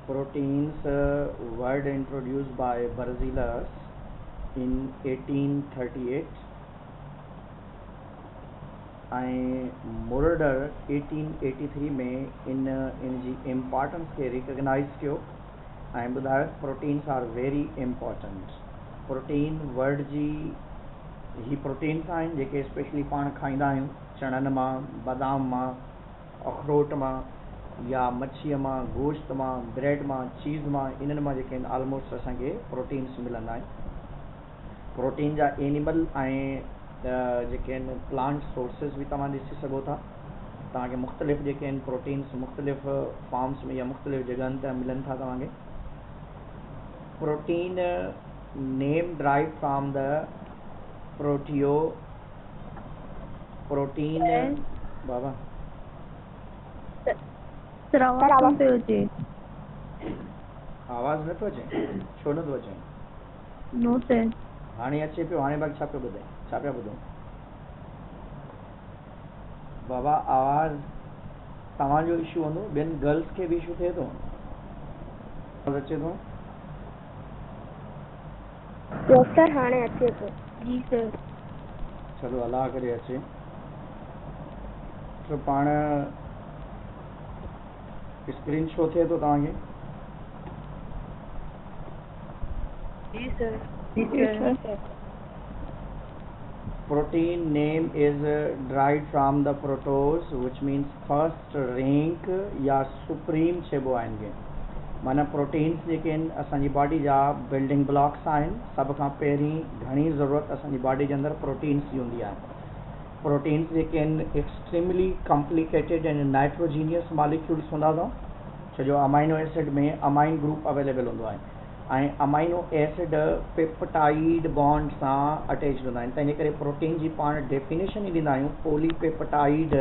Proteins word introduced by Berzelius in 1838 ऐं मुरडर 1883 में इन जी इम्पोर्टेंस खे रिकग्नाइज़ कयो ऐं ॿुधायो proteins are very important. Protein word जी ही प्रोटीन्स आहिनि जेके स्पेशली पाण खाईंदा आहियूं चणनि मां, बादाम मां, अखरोट मां या मच्छीअ मां, गोश्त मां, ब्रेड मां, चीज़ मां, इन्हनि मां जेके आहिनि ऑलमोस्ट असांखे प्रोटीन्स मिलंदा आहिनि। प्रोटीन जा एनिमल ऐं जेके आहिनि प्लांट सोर्सिस बि तव्हां ॾिसी सघो था। तव्हांखे मुख़्तलिफ़ जेके आहिनि प्रोटीन्स मुख़्तलिफ़ फॉर्म्स में या मुख़्तलिफ़ जॻहनि ते मिलनि था तव्हांखे। Protein name drive from the protein बाबा आवाज़ नथो अचे, छो नथो अचे? नो सर हाणे अचे पियो, हाणे बाक़ी छा पियो ॿुधाए, छा पिया ॿुधो? बाबा आवाज़ तव्हांजो इशू हूंदो, ॿियनि गर्ल्स खे बि इशू थिए थो? अचे थो? सर हाणे अचे थो। जी सर। चलो अलाह करे अचे। तो पाण स्क्रीन शो थिए थो तव्हांखे? जी sir. Protein name is derived from the protose which means first rank या supreme चइबो आहे इनखे। माना प्रोटीन्स जेके आहिनि असांजी बॉडी जा बिल्डिंग ब्लॉक्स आहिनि। सभ खां पहिरीं घणी ज़रूरत असांजी बॉडी जे अंदरि प्रोटीन्स जी हूंदी आहे। प्रोटीन्स जेके आहिनि extremely complicated and nitrogenous molecules हूंदा अथव, छो जो अमाइनो एसिड में अमाइन ग्रुप अवेलेबल हूंदो आहे ऐं अमाइनो एसिड पेप्टाइड बॉन्ड सां अटैच्ड हूंदा आहिनि। तंहिंजे करे प्रोटीन जी पाण डेफिनेशन ई ॾींदा आहियूं polypeptide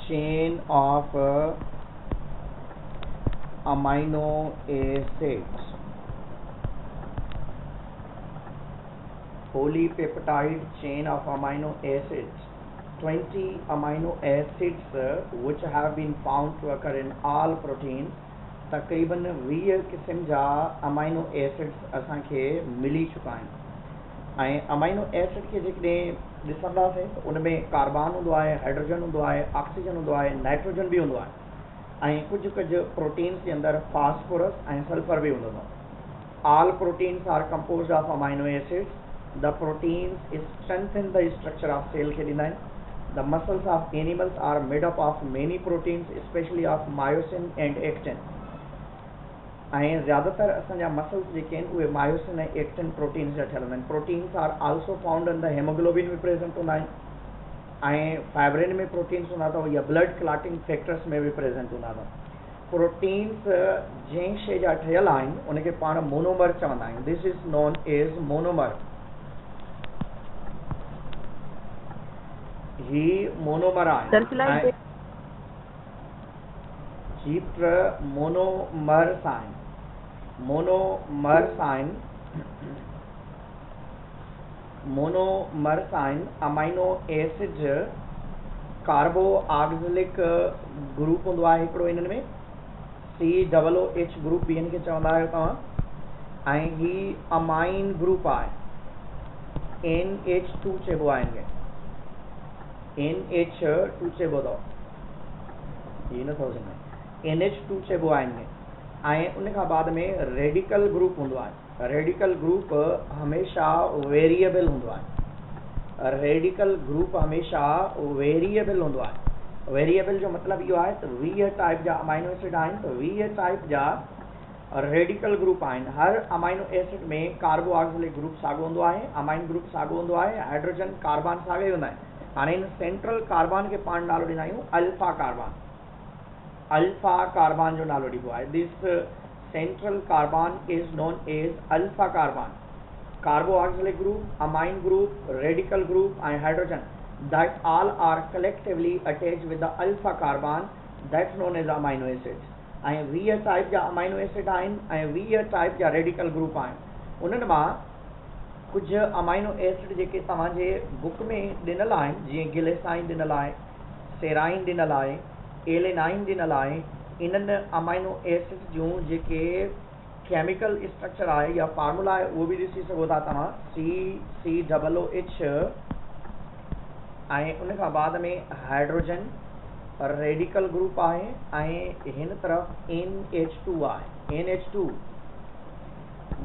chain of amino acids. Polypeptide chain of amino acids, 20 amino acids which have been found to occur in all proteins। तक़रीबन 20 क़िस्म जा अमाइनो एसिड्स असांखे मिली चुका आहिनि ऐं अमाइनो एसिड खे जेकॾहिं ॾिसंदासीं त उन में कार्बन हूंदो आहे, हाइड्रोजन हूंदो आहे, ऑक्सीजन हूंदो आहे, नाइट्रोजन बि हूंदो आहे ऐं कुझु प्रोटीन्स जे अंदरि फास्फोरस ऐं सल्फर बि हूंदो अथव। All proteins are composed of amino acids. The proteins strengthen the structure of cell खे ॾींदा आहिनि। The muscles of animals are made up of many proteins, especially of myosin and actin। ऐं ज़्यादातर असांजा मसल्स जेके आहिनि उहे मायोसिन ऐं एक्टिन प्रोटीन्स जा ठहियल हूंदा आहिनि। Proteins are also found in the haemoglobin में प्रेजेंट हूंदा आहिनि ऐं फाइब्रिन में प्रोटीन्स हूंदा अथव या ब्लड क्लॉटिंग फैक्टर्स में बि प्रेजेंट हूंदा अथव। प्रोटीन्स जंहिं शइ जा ठहियल आहिनि उनखे पाण मोनोमर चवंदा आहियूं। This is known as monomer. ही मोनोमर आहिनि। मोनोमर्स आहिनि। मोनोमर्स आहिनि amino acid carboxylic group हूंदो आहे हिकिड़ो इन्हनि में, COOH ग्रुप बि हिन खे चवंदा आहियो तव्हां ऐं ही अमाइन ग्रुप आहे, NH2 चइबो आहे हिनखे, NH2 चइबो अथव, ही नथो सम्झे, NH2 चइबो आहे हिनखे ऐं उन खां बाद में रेडिकल ग्रुप हूंदो आहे। रेडिकल ग्रुप हमेशह वेरिएबल हूंदो आहे। रेडिकल ग्रुप हमेशह वेरिएबल हूंदो आहे। वेरिएबल जो मतिलबु इहो आहे त 20 टाइप जा अमाइनो एसिड आहिनि त 20 टाइप जा रेडिकल ग्रुप आहिनि। हर अमाइनो एसिड में कार्बो ऑक्सिलिक ग्रुप साॻियो हूंदो आहे, अमाइन ग्रुप साॻियो हूंदो आहे, हाइड्रोजन कार्बन साॻिया ई हूंदा आहिनि। हाणे हिन सेंट्रल कार्बन खे पाण नालो ॾींदा आहियूं अल्फा कार्बन। अल्फा कार्बन जो नालो ॾिबो आहे। This central carbon is known as alpha carbon. Carboxylic group, amine group, radical group and hydrogen, that all are collectively attached with the alpha carbon, that's known as amino acids। ऐं 20 type जा amino acid आहिनि ऐं 20 type जा radical group आहिनि। उन्हनि मां कुझु amino acid जेके तव्हांजे बुक में ॾिनल आहिनि, जीअं गिलेसाइन ॾिनल आहे, सेराइन ॾिनल आहे, एलेनाइन जे नाला आहे इन्हनि अमाइनो एसिड जूं जेके केमिकल स्ट्रक्चर आहे या फार्मूला आहे उहो बि ॾिसी सघो था तव्हां COOH ऐं उन खां बाद में हाइड्रोजन रेडिकल ग्रुप आहे ऐं हिन तरफ़ NH2 आहे NH2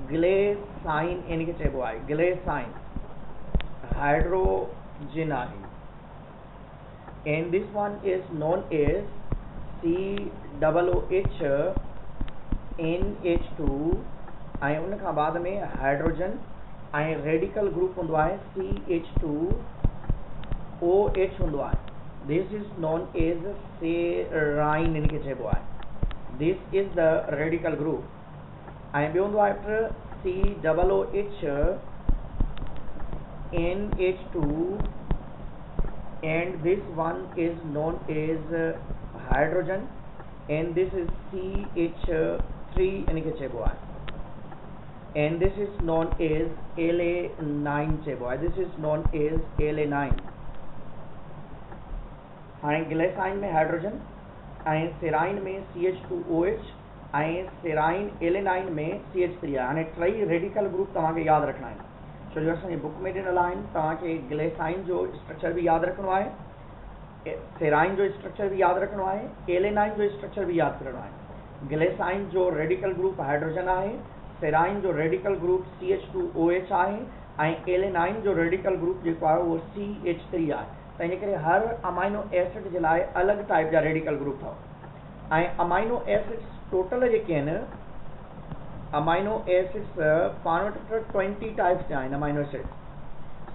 ग्लेसाइन इन खे चइबो आहे ग्लेसाइन हाइड्रोजन आहे and this one is known as COOH NH2 ऐं उन खां बाद में हाइड्रोजन ऐं रेडिकल ग्रुप हूंदो आहे CH2OH हूंदो आहे this is known as serine इन खे चइबो आहे this is the radical group ऐं ॿियो हूंदो आहे COOH NH2 and this one is known as hydrogen and this is CH3 इन खे चइबो आहे and this is known as La9 चइबो आहे this is known as La9 हाणे ग्लेसाइन में हाइड्रोजन ऐं सेराइन में CH2OH ऐं सेराइन एलेनाइन में CH3 आहे हाणे टई रेडिकल ग्रुप तव्हांखे यादि रखणा आहिनि छो जो असांजी बुक में ॾिनल आहिनि तव्हांखे ग्लेसाइन जो स्ट्रक्चर बि यादि रखिणो आहे सेराइन जो स्ट्रक्चर बि यादि रखिणो आहे एलेनाइन जो स्ट्रक्चर बि यादि करिणो आहे ग्लेसाइन जो रेडिकल ग्रुप हाइड्रोजन आहे सेराइन जो रेडिकल ग्रुप CH2OH आहे ऐं एलेनाइन जो रेडिकल ग्रुप जेको आहे उहो CH3 आहे त इन करे हर अमाइनो एसिड जे लाइ अलॻि टाइप जा रेडिकल ग्रुप अथव ऐं अमाइनो एसिड्स टोटल जेके आहिनि अमाइनो एसिड्स पाण वटि 20 टाइप्स जा आहिनि अमाइनो एसिड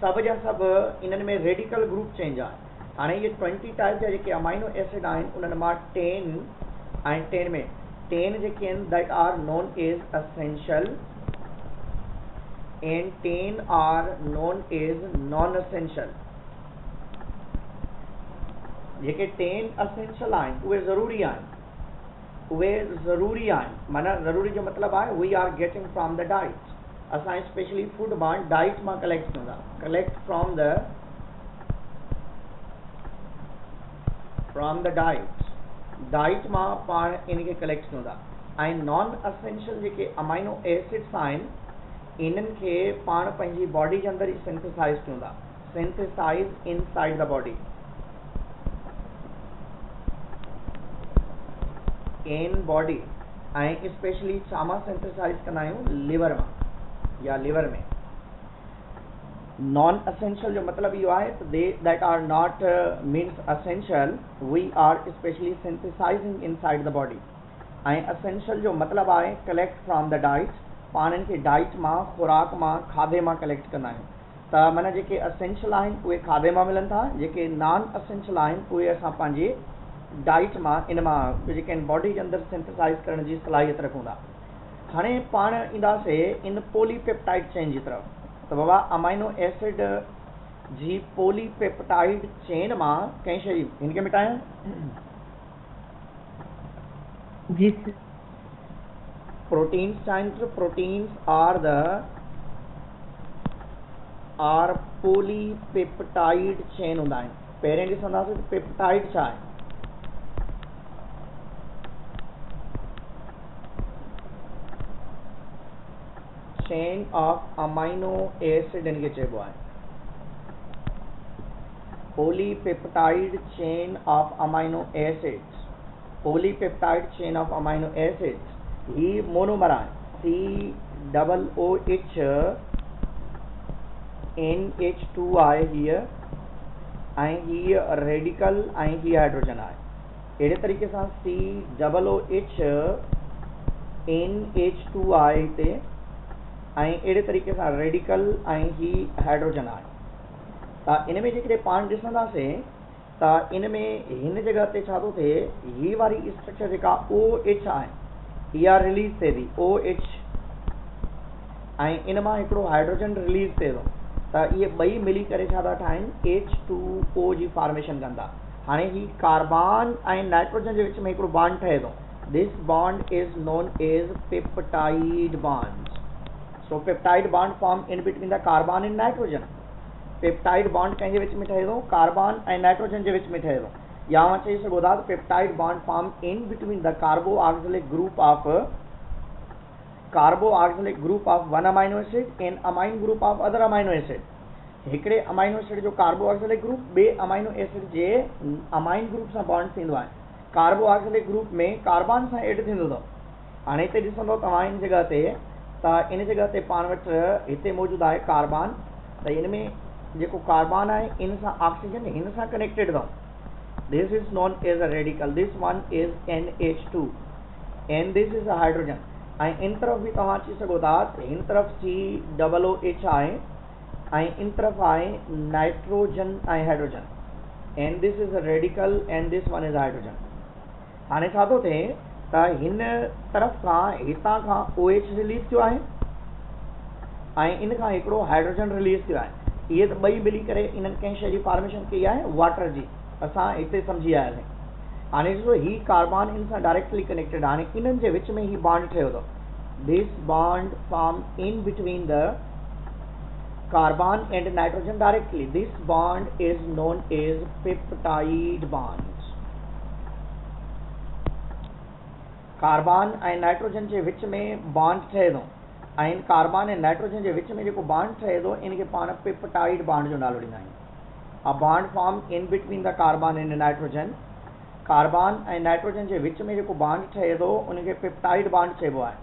सभु जा सभु इन्हनि में रेडिकल ग्रुप चेंज आहे हाणे इहे 20 टाइप जा जेके अमाइनो एसिड आहिनि उन्हनि मां 10 ऐं 10 में 10 जेके आहिनि that are known as essential and 10 are known as non essential जेके 10 असेंशियल आहिनि उहे ज़रूरी आहिनि माना ज़रूरी जो मतिलबु आहे we are getting from the diet असां स्पेशली फूड बांड डाइट मां कलेक्ट कंदा कलेक्ट फ्रॉम द डाइट मां पाण इन खे कलेक्ट कंदा ऐं नॉन असेंशियल जेके अमाइनो एसिड्स आहिनि इन्हनि खे पाण पंहिंजी बॉडी जे अंदरि ई सिंथेसाइज़ कंदा synthesize inside the body in body ऐं स्पेशली छा मां सिंथेसाइज़ कंदा आहियूं लिवर मां या लिवर में नॉन असेंशियल जो मतिलबु इहो आहे त they that are not means essential we are specially synthesizing inside the body ऐं असेंशियल जो मतिलबु आहे कलेक्ट फ्रॉम द डाइट पाण इनखे डाइट मां खुराक मां खाधे मां कलेक्ट कंदा आहियूं त माना जेके असेंशियल आहिनि उहे खाधे मां मिलनि था जेके नॉन असेंशियल आहिनि उहे असां पंहिंजे डाइट मां इन मां जेके आहिनि बॉडी जे अंदरि सिंथेसाइज़ करण जी सलाहियत रखूं था हाणे पाण ईंदासीं इन पॉलीपेप्टाइड चेन जी तरफ़ त बाबा अमाइनो एसिड जी पॉलीपेप्टाइड चेन मां कंहिं शइ हिनखे मिटायां जी सर प्रोटीन्स चाहिनि प्रोटीन्स आर पॉलीपेप्टाइड चेन हूंदा आहिनि पहिरें ॾिसंदासीं त पेप्टाइड छा आहे चेन ऑफ अमाइनो एसिड इनके चइबो आहे polypeptide chain of amino acids polypeptide chain of amino acids ही मोनोमर आहे COOH NH2 आहे हीअ ऐं हीअ रेडिकल ऐं हीअ हाइड्रोजन आहे अहिड़े तरीक़े सां COOH NH2 आहे हिते ऐं अहिड़े तरीक़े सां रेडिकल ऐं ही हाइड्रोजन आहे त इन में जेकॾहिं पाण ॾिसंदासीं त इन में हिन जॻह ते छा थो थिए ही वारी स्ट्रक्चर जेका OH आहे इहा रिलीज़ थिए थी OH ऐं इन मां हिकिड़ो हाइड्रोजन रिलीज़ थिए थो त इहे ॿई मिली करे छा था ठाहिनि H2O जी फॉर्मेशन कंदा हाणे ही कार्बन ऐं नाइट्रोजन जे विच में हिकिड़ो बॉन्ड ठहे थो this bond is known as peptide bond So peptide bond form in between the carbon and nitrogen. Peptide bond कंहिंजे विच में ठहे थो कार्बन ऐं नाइट्रोजन जे विच में ठहे थो या चई सघो था peptide bond form in between the carboxylic group of one amino acid and amine group of other amino acid. हिकिड़े अमाइनो एसिड जो कार्बोऑक्सिलिक ग्रुप बे अमाइनो एसिड जे अमाइन ग्रुप सां बॉन्ड थींदो आहे। कार्बोऑक्सिलिक ग्रुप में कार्बन सां add थींदो अथव। हाणे हिते ॾिसंदो तव्हां इन जगह ते त इन जगह ते पाण वटि हिते मौजूदु आहे कार्बन, त इन में जेको कार्बन आहे इन सां ऑक्सीजन हिन सां कनेक्टेड अथव। This is known as a radical, this one is NH2 and this is a hydrogen. ऐं इन तरफ़ बि तव्हां अची सघो था, हिन तरफ़ COOH आहे ऐं इन तरफ़ आहे नाइट्रोजन ऐं hydrogen, and this is a radical and this one is hydrogen. हाणे छा थो थिए त हिन तरफ़ खां हितां खां OH रिलीज़ थियो आहे ऐं इन खां हिकिड़ो हाइड्रोजन रिलीज़ थियो आहे। इहे त ॿई मिली करे इन्हनि कंहिं शइ जी फॉर्मेशन कई आहे वाटर जी, असां हिते सम्झी आयासीं। हाणे ॾिसो ही कार्बन इन सां डायरेक्टली कनेक्टेड, हाणे इन्हनि जे विच में ही बॉन्ड ठहियो अथव। This bond form in between the carbon and nitrogen directly, this bond is known as peptide bond. Carbon ऐं नाइट्रोजन जे विच में बॉन्ड ठहे थो ऐं कार्बन ऐं नाइट्रोजन जे विच में जेको बॉन्ड ठहे थो इनखे पाण पेप्टाइड बॉन्ड जो नालो ॾींदा आहियूं। A bond form in between the carbon and nitrogen, carbon ऐं नाइट्रोजन जे विच में जेको बॉन्ड ठहे थो उनखे पेप्टाइड बॉन्ड चइबो आहे।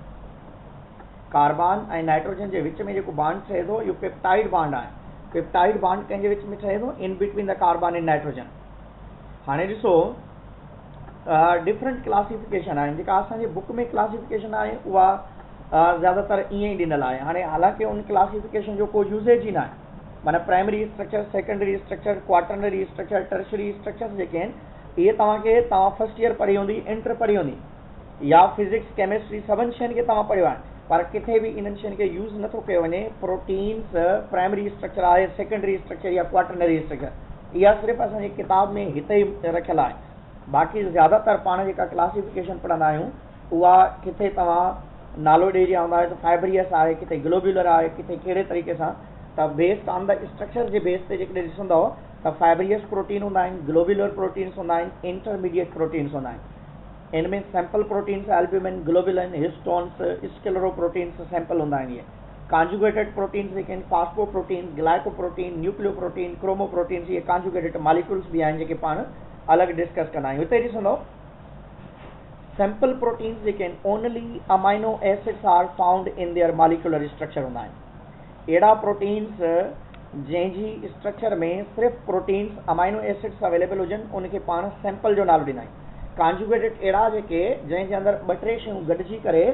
कार्बन ऐं नाइट्रोजन जे विच में जेको बॉन्ड ठहे थो इहो पेप्टाइड बॉन्ड आहे। पेप्टाइड बॉन्ड कंहिंजे विच में ठहे थो? इन between the carbon and nitrogen. हाणे ॾिसो डिफरेंट क्लासिफिकेशन आहे, जेका असांजे बुक में क्लासिफिकेशन आहे उहा ज़्यादातर ईअं ई ॾिनल आहे। हाणे हालांकि उन क्लासिफिकेशन जो कोई यूज़ेज ई न आहे, माना primary structure, secondary structure, quaternary structure, tertiary structures जेके आहिनि इहे तव्हां फर्स्ट ईयर पढ़ी हूंदी, इंटर पढ़ी हूंदी, या फिजिक्स केमिस्ट्री सभिनि शयुनि खे तव्हां पढ़ियो आहे, पर किथे बि इन्हनि शयुनि खे यूज़ नथो कयो वञे। प्रोटीन्स प्राइमरी स्ट्रक्चर आहे, सेकेंडरी स्ट्रक्चर या क्वाटरनरी स्ट्रक्चर, इहा सिर्फ़ु असांजी किताब में हिते ई रखियल आहे। बाक़ी ज़्यादातर पाण जेका क्लासिफिकेशन पढ़ंदा आहियूं उहा किथे तव्हां नालो ॾेई रहिया हूंदा, त फाइब्रियस आहे, किथे ग्लोब्यूलर आहे, किथे कहिड़े तरीक़े सां, त based on the structure J base ते जेकॾहिं ॾिसंदव त फाइब्रियस प्रोटीन हूंदा आहिनि, ग्लोब्यूलर प्रोटीन्स हूंदा आहिनि, इंटरमीडिएट प्रोटीन्स हूंदा आहिनि। इनमें sample proteins albumin, globulin, histones, scleroproteins sample हूंदा आहिनि। इहे कॉन्जुगेटेड प्रोटीन्स जेके आहिनि, फास्फोप्रोटीन, ग्लाइकोप्रोटीन, न्यूक्लियोप्रोटीन, क्रोमोप्रोटीन्स, इहे कॉन्जुगेटेड मॉलिक्यूल्स बि आहिनि जेके पाण अलॻि डिस्कस कंदा आहियूं। हिते ॾिसंदो सैंपल प्रोटीन्स जेके आहिनि only amino acids are found in their molecular structure हूंदा आहिनि। अहिड़ा प्रोटीन्स जंहिंजी स्ट्रक्चर में सिर्फ़ु प्रोटीन्स अमाइनो एसिड्स अवेलेबल हुजनि उनखे पाण सैंपल जो नालो ॾींदा आहियूं। कॉन्जुगेटेड अहिड़ा जेके जंहिंजे अंदरि ॿ टे शयूं गॾिजी करे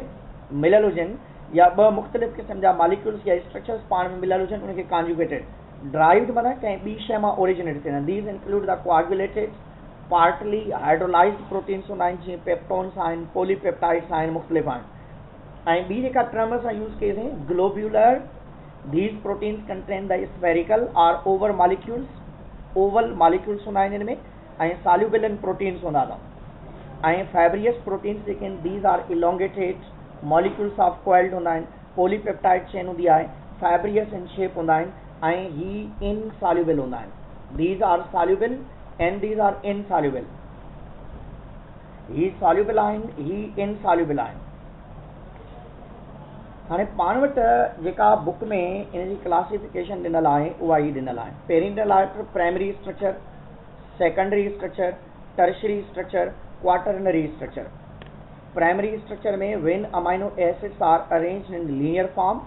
मिलियल हुजनि या ॿ मुख़्तलिफ़ क़िस्म जा मॉलिक्यूल्स या स्ट्रक्चर्स पाण में मिलियल हुजनि उनखे कॉन्जुगेटेड ड्राइव्ड माना कंहिं ॿी शइ मां ओरिजिनेट थियनि। These include the coagulated partly hydrolysed proteins हूंदा आहिनि, जीअं पेप्टोन्स आहिनि, पॉलीपेप्टाइड्स आहिनि, मुख़्तलिफ़ आहिनि। ऐं ॿी जेका टर्म असां यूज़ कईसीं globular, these proteins contain the spherical or oval molecules हूंदा आहिनि इनमें, ऐं सॉल्यूबल इन प्रोटीन्स हूंदा अथव। ऐं फाइब्रियस प्रोटीन्स जेके आहिनि these are elongated molecules of coiled हूंदा आहिनि, पॉलीपेप्टाइड चेन हूंदी आहे, फाइब्रियस इन शेप हूंदा आहिनि ऐं ही इनसॉल्यूबल हूंदा आहिनि। These are soluble and these are insoluble. ही सॉल्यूबल आहिनि, ही इनसॉल्यूबल आहिनि। हाणे पाण वटि जेका बुक में इन जी क्लासिफिकेशन ॾिनल आहे उहा ई ॾिनल आहे। पहिरीं ॾिनल आहे primary structure, secondary structure, tertiary structure, quaternary structure. Primary structure में when amino acids are arranged in linear form,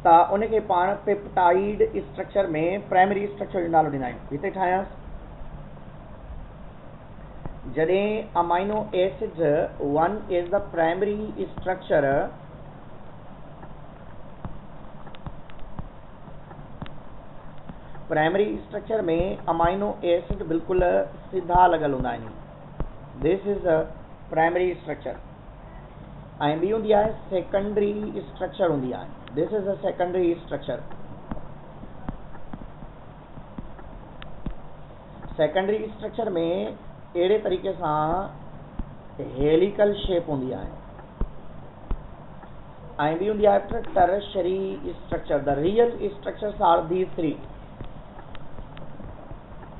त उनखे पाण पेप्टाइड स्ट्रक्चर में प्राइमरी स्ट्रक्चर जो नालो ॾींदा आहियूं। हिते ठाहियांसि, जॾहिं amino acids one is the primary structure, primary structure में अमाइनो एसिड बिल्कुलु सीधा लॻल हूंदा आहिनि। This is a primary structure. ऐं ॿी हूंदी आहे सेकेंडरी स्ट्रक्चर हूंदी आहे। This is a secondary structure. Secondary structure में अहिड़े तरीक़े सां हेलिकल शेप हूंदी आहे। ऐं ॿी हूंदी आहे tertiary structure. The real structures are these three.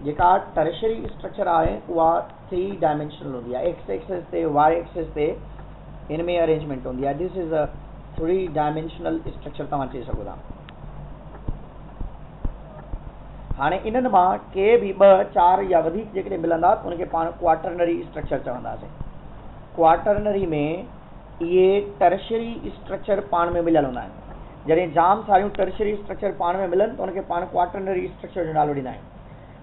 जेका टर्शरी स्ट्रक्चर आहे उहा 3 डायमेंशनल हूंदी आहे, एक्स एक्सिस ते वाई एक्सिस ते इन में अरेंजमेंट हूंदी आहे। This is a 3 dimensional structure तव्हां चई सघो था। हाणे इन्हनि मां के बि 2, 4 या वधीक जेकॾहिं मिलंदा त उनखे पाण क्वाटरनरी स्ट्रक्चर चवंदासीं। क्वाटरनरी में इहे टर्शरी स्ट्रक्चर पाण में मिलियल हूंदा आहिनि। जॾहिं जाम सारियूं टर्शरी स्ट्रक्चर पाण में मिलनि त उनखे पाण क्वाटरनरी स्ट्रक्चर जो नालो ॾींदा आहियूं।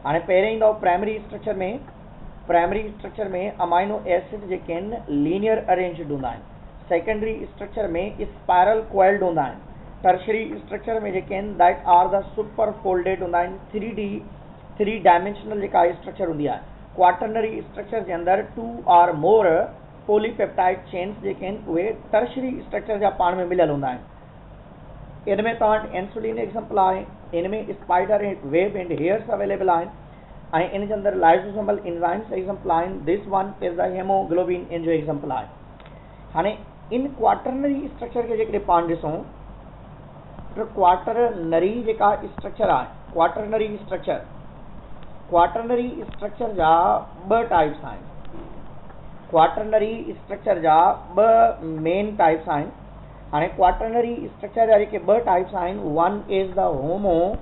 हाणे पहिरियों ईंदो प्राइमरी स्ट्रक्चर में अमाइनो एसिड जेके आहिनि लीनियर अरेंज्ड हूंदा आहिनि। सेकेंडरी स्ट्रक्चर में स्पायरल कोइल्ड हूंदा आहिनि। टर्शरी स्ट्रक्चर में जेके आहिनि that are the super folded हूंदा आहिनि। 3 डायमेंशनल जेका स्ट्रक्चर हूंदी आहे। क्वाटरनरी स्ट्रक्चर जे अंदरि 2 और मोर पॉलीपेप्टाइड चेन्स जेके आहिनि उहे टर्शरी स्ट्रक्चर जा पाण में मिलियल हूंदा आहिनि। इनमें तव्हां वटि इंसुलिन एग्जाम्पल आहे, इनमें spider web and hairs available आहिनि ऐं इन जे अंदरि लाइसोसोमल एंजाइम्स एग्जाम्पल आहिनि। This one is the haemoglobin इन जो एग्जाम्पल आहे। हाणे इन क्वाटरनरी स्ट्रक्चर खे जेकॾहिं पाण ॾिसूं त क्वाटरनरी जेका स्ट्रक्चर आहे, क्वाटरनरी स्ट्रक्चर जा 2 टाइप्स आहिनि। क्वाटरनरी स्ट्रक्चर जा 2 मेन टाइप्स आहिनि। हाणे क्वाटरनरी स्ट्रक्चर जा जेके 2 टाइप्स आहिनि, one is the homogeneous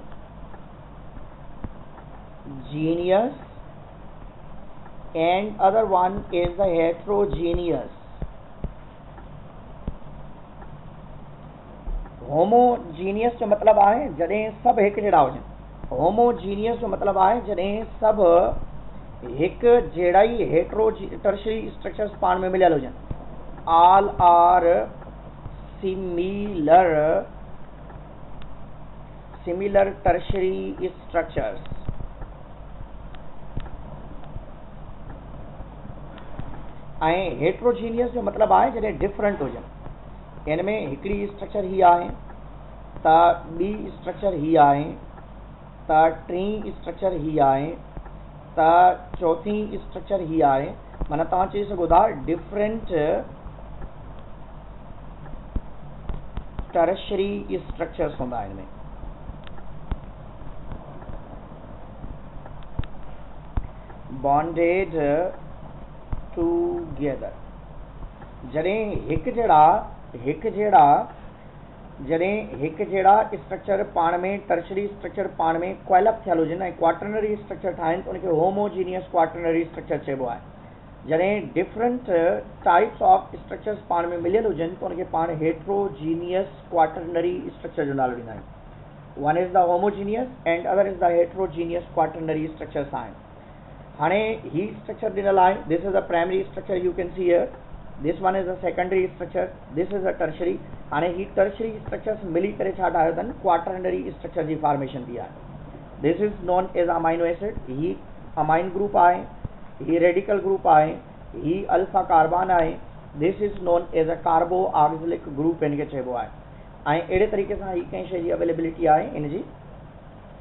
and other one is the heterogeneous. Homogeneous जो मतलब आहे जॾहिं सभु हिकु जहिड़ा हुजनि। होमोजीनियस जो मतलब आहे जॾहिं सभु हिकु जहिड़ा ई टर्शरी स्ट्रक्चर्स पाण में मिलियल हुजनि। All are similar tertiary structures. ऐं हेट्रोजीनियस जो मतलब आहे जॾहिं डिफरेंट हुजनि। इनमें हिकिड़ी स्ट्रक्चर ही आहे त ॿी स्ट्रक्चर ही आहे त टीं स्ट्रक्चर ही आहे त चौथी स्ट्रक्चर ही आहे। माना तव्हां चई सघो था डिफरेंट टर्शरी स्ट्रक्चर्स हूंदा आहिनि। इनमें बॉन्डेड टूगेदर जॾहिं हिकु जहिड़ा स्ट्रक्चर पाण में टर्शरी स्ट्रक्चर पाण में कोइलअप थियल हुजनि ऐं क्वाटरनरी स्ट्रक्चर ठाहिनि त उनखे होमोजीनियस क्वाटरनरी स्ट्रक्चर चइबो आहे। जॾहिं डिफरेंट टाइप्स ऑफ स्ट्रक्चर्स पाण में मिलियल हुजनि त उनखे पाण हेट्रोजीनियस क्वाटरनरी स्ट्रक्चर जो नालो ॾींदा आहियूं। One is the homogeneous and other is the heterogeneous quaternary structures आहिनि। हाणे ही स्ट्रक्चर ॾिनल आहे। This is the primary structure U can see here. This one is the secondary structure. This is the tertiary. हाणे ही tertiary structures मिली करे छा ठाहियो अथनि क्वाटरनरी स्ट्रक्चर जी फॉर्मेशन थी आहे। This is known as amino acid. ही अमाइन ग्रुप आहे, ही रेडिकल ग्रुप आहे, ही अल्फा कार्बन आहे। This is known as a carboxylic group इनखे चइबो आहे। ऐं अहिड़े तरीक़े सां ही कंहिं शइ जी अवेलेबिलिटी आहे इन जी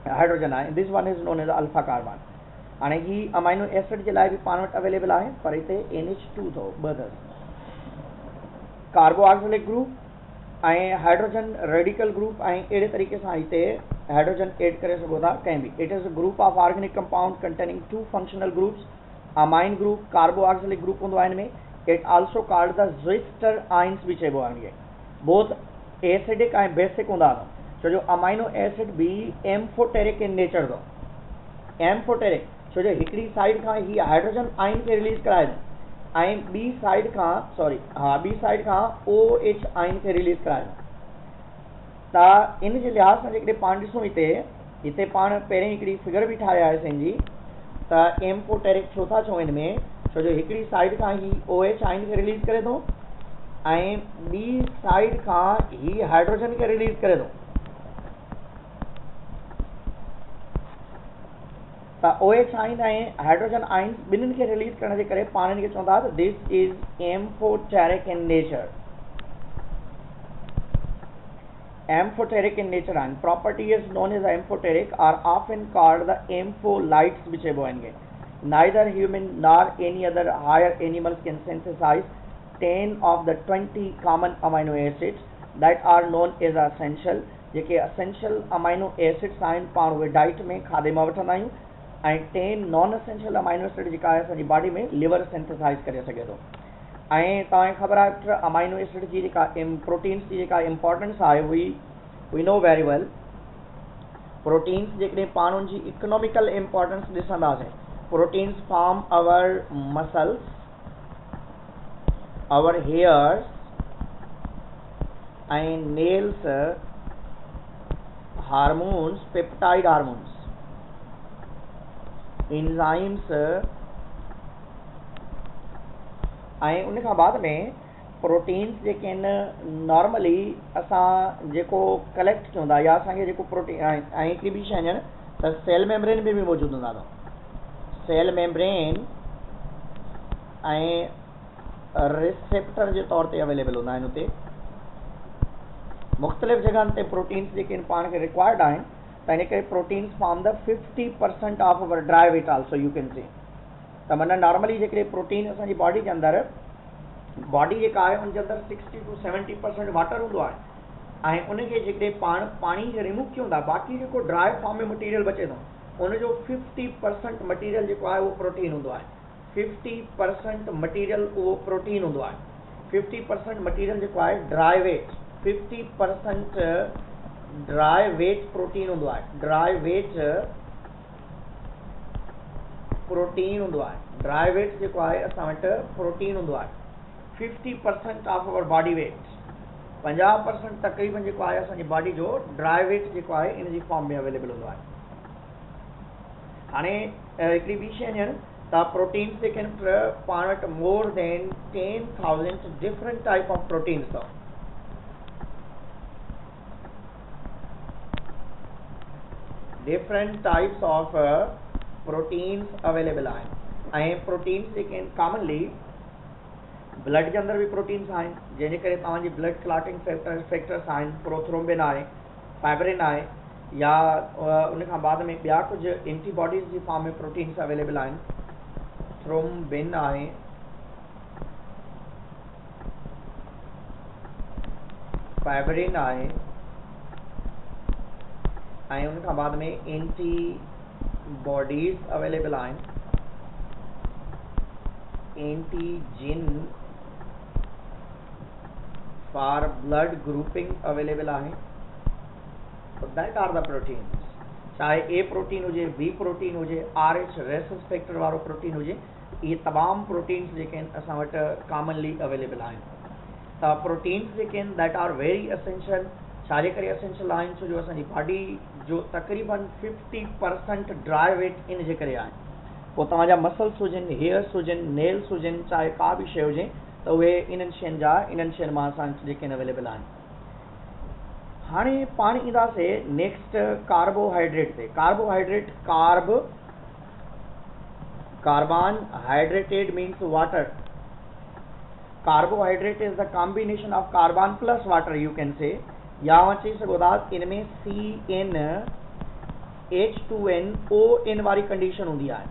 हाइड्रोजन आहे। This one is known as alpha carbon. हाणे ही अमाइनो एसिड जे लाइ बि पाण वटि अवेलेबल आहे पर हिते NH2 अथव 2 अथसि। कार्बो ऑक्सिलिक ग्रुप ऐं हाइड्रोजन रेडिकल ग्रुप ऐं अहिड़े तरीक़े सां हिते हाइड्रोजन एड करे सघो था कंहिं बि। It is a group of organic compound containing 2 functional groups. Amine group carboxylic group हूंदो आहे हिन में। It also called the zwitterions बि चइबो आहे हिनखे। बोथ एसिडिक ऐं बेसिक हूंदा अथव छो जो अमाइनो एसिड बि एम्फोटेरिक इन नेचर अथव। एम्फोटेरिक छो जो हिकिड़ी साइड खां ही हाइड्रोजन आइन खे रिलीज़ कराए थो ऐं ॿी साइड खां OH आइन खे रिलीज़ कराए थो। त इन जे लिहाज़ सां जेकॾहिं पाण ॾिसूं हिते पाण पहिरें हिकिड़ी फिगर बि ठाहे आयासीं जी त एम्फोटेरिक छो था चऊं हिन में छो जो हिकिड़ी साइड खां ही OH आइन खे रिलीज़ करे थो ऐं ॿी साइड खां ही हाइड्रोजन खे रिलीज़ करे थो। त OH आइन ऐं हाइड्रोजन आइन ॿिन्हिनि खे रिलीज़ करण जे करे पाण हिन खे चवंदा त this is amphoteric in nature. Amphoteric in nature आहिनि। Properties known as amphoteric are often called the ampholytes बि चइबो आहे हिनखे। Neither human nor any other higher animals can synthesize 10 of the 20 common amino acids that are known as essential. जेके essential amino acids आहिनि पाण उहे diet में खाधे मां वठंदा आहियूं ऐं 10 नॉन एसेंशियल अमाइनो एसिड जेका आहे असांजी बॉडी में लिवर सिंथेसाइज़ करे सघे थो। ऐं तव्हांखे ख़बर आहे अमाइनो एसिड जी जेका प्रोटीन्स जी जेका इम्पोर्टेंस आहे we know very well. Proteins जेकॾहिं पाण उन जी इकोनॉमिकल इम्पोर्टेंस ॾिसंदासीं, proteins form our muscles, our hairs and nails, hormones, peptide hormones, enzymes, ऐं उन खां बाद में प्रोटीन्स जेके आहिनि नॉर्मली असां जेको कलेक्ट थियूं था या असांखे जेको प्रोटीन ऐं हिकिड़ी ॿी शइ आहिनि त सेल मेम्ब्रेन में बि मौजूदु हूंदा अथव। सेल मेम्ब्रेन ऐं रिसेप्टर जे तौर ते अवेलेबल हूंदा आहिनि उते। मुख़्तलिफ़ जगहनि ते प्रोटीन्स जेके पाण खे रिक्वायर्ड आहिनि त इन करे proteins form the 50% of our dry weight also you can say. त माना नॉर्मली जेके प्रोटीन असांजी बॉडी जे अंदरि बॉडी जेका आहे उनजे अंदरि 60 to 70% वाटर हूंदो आहे ऐं उनखे जेके पाण पाणी खे रिमूव कयूं था, बाक़ी जेको ड्राई फॉर्म में मटीरियल बचे थो उनजो 50% मटीरियल जेको आहे उहो प्रोटीन हूंदो आहे। 50% मटीरियल उहो प्रोटीन हूंदो आहे। 50% मटीरियल जेको आहे dry weight, 50% dry weight protein हूंदो आहे। ड्राई वेट प्रोटीन हूंदो आहे। ड्राई वेट जेको आहे असां वटि प्रोटीन हूंदो आहे। 50% ऑफ अवर बॉडी वेट, 50% तक़रीबन जेको आहे असांजी बॉडी जो ड्राई वेट जेको आहे इन जी फॉर्म में अवेलेबल हूंदो आहे। हाणे हिकिड़ी ॿी शइ आहिनि त प्रोटीन्स जेके आहिनि पाण वटि more than 10,000 different type of proteins अथव। Different types of proteins available आहिनि ऐं प्रोटीन्स जेके आहिनि कॉमनली ब्लड जे अंदरि बि प्रोटीन्स आहिनि जंहिंजे करे तव्हांजी ब्लड क्लॉटिंग फैक्टर्स आहिनि, प्रोथ्रोम्बिन आहे, फाइब्रिन आहे, या उन खां बाद में ॿिया कुझु एंटीबॉडीज़ जी फॉर्म में प्रोटीन्स अवेलेबल आहिनि। थ्रोम्बिन आहे, फाइब्रिन आहे ऐं उन खां बाद में एंटीबॉडीज़ अवेलेबल आहिनि, antigen for blood grouping available आहे। दैट आर द प्रोटीन्स, चाहे ए प्रोटीन हुजे, बी प्रोटीन हुजे, RH रेसिस फैक्टर वारो प्रोटीन हुजे, इहे तमामु प्रोटीन्स जेके आहिनि असां वटि कॉमनली अवेलेबल आहिनि। त प्रोटीन्स जेके आहिनि दैट आर वेरी एसेंशियल। छाजे करे एसेंशियल आहिनि? छो जो असांजी बॉडी जो तक़रीबन 50% ड्राई वेट इन जे करे आहे। पोइ तव्हांजा मसल्स हुजनि, हेयर्स हुजनि, नेल्स हुजनि, चाहे का बि शइ हुजे त उहे इन्हनि शयुनि मां असांखे जेके आहिनि अवेलेबल आहिनि। हाणे पाण ईंदासीं नेक्स्ट कार्बोहाइड्रेट ते। Carbohydrate, carbon hydrated means water. Carbohydrate is the combination of carbon plus water U can से, या चई सघो था इनमें CnH2nOn वारी कंडीशन हूंदी आहे।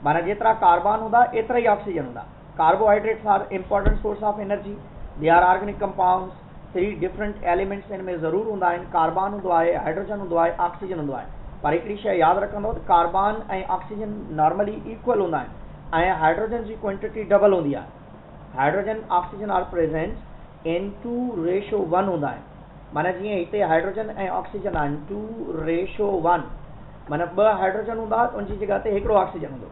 माना जेतिरा कार्बन हूंदा एतिरा ई ऑक्सीजन हूंदा। Carbohydrates are important source of energy, they are organic compounds. 3 different elements इनमें ज़रूर हूंदा आहिनि। कार्बन हूंदो आहे, हाइड्रोजन हूंदो आहे, ऑक्सीजन हूंदो आहे। पर हिकिड़ी शइ यादि रखंदो त कार्बन ऐं ऑक्सीजन नॉर्मली इक्वल हूंदा आहिनि ऐं हाइड्रोजन जी क्वांटिटी डबल हूंदी आहे। Hydrogen oxygen R present N2:1 हूंदा आहिनि। माना जीअं हिते हाइड्रोजन ऐं ऑक्सीजन आहिनि 2:1, माना 2 हाइड्रोजन हूंदा उनजी जगह ते हिकिड़ो ऑक्सीजन हूंदो।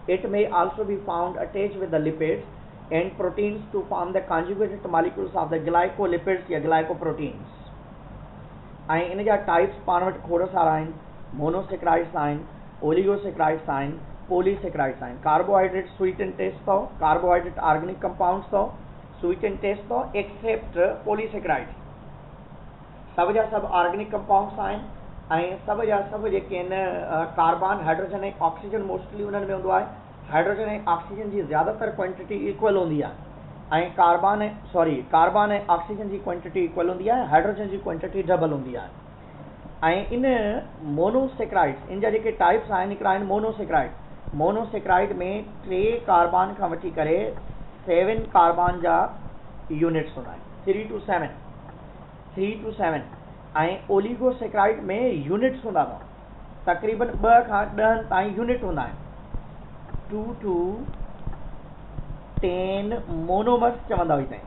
It may also be found attached with the lipids and proteins to form the conjugated molecules of the glycolipids या glycoproteins। ऐं इन जा टाइप्स पाण वटि खोड़ सारा आहिनि। मोनोसेक्राइड्स आहिनि, ओलिगोसेक्राइड्स आहिनि, पॉलीसेक्राइड्स आहिनि। कार्बोहाइड्रेट स्वीट एंड टेस्ट अथव, कार्बोहाइड्रेट ऑर्गेनिक कंपाउंड्स अथव, स्वीट एंड टेस्ट अथव एक्सेप्ट पॉलीसेक्राइड्स। सभु जा सभु ऑर्गेनिक कंपाउंड्स आहिनि ऐं सभु जा सभु जेके आहिनि कार्बन, हाइड्रोजन ऐं ऑक्सीजन मोस्टली उन्हनि में हूंदो आहे। हाइड्रोजन ऐं ऑक्सीजन जी ज़्यादातर क्वांटिटी इक्वल हूंदी आहे ऐं कार्बन ऐं ऑक्सीजन जी क्वांटिटी इक्वल हूंदी आहे, हाइड्रोजन जी क्वांटिटी डबल हूंदी आहे। ऐं इन मोनोसेक्राइड्स, इन जा जेके टाइप्स आहिनि, हिकिड़ा आहिनि मोनोसेक्राइड। मोनोसेक्राइड में 3 कार्बन खां वठी करे 7 कार्बन जा यूनिट्स हूंदा आहिनि, 3 to 7 ऐं ओलिगोसेक्राइड में यूनिट्स हूंदा अथव। तक़रीबन 2 खां 10 ताईं यूनिट हूंदा आहिनि। 2 to 10 मोनोमर्स चवंदा हुई ताईं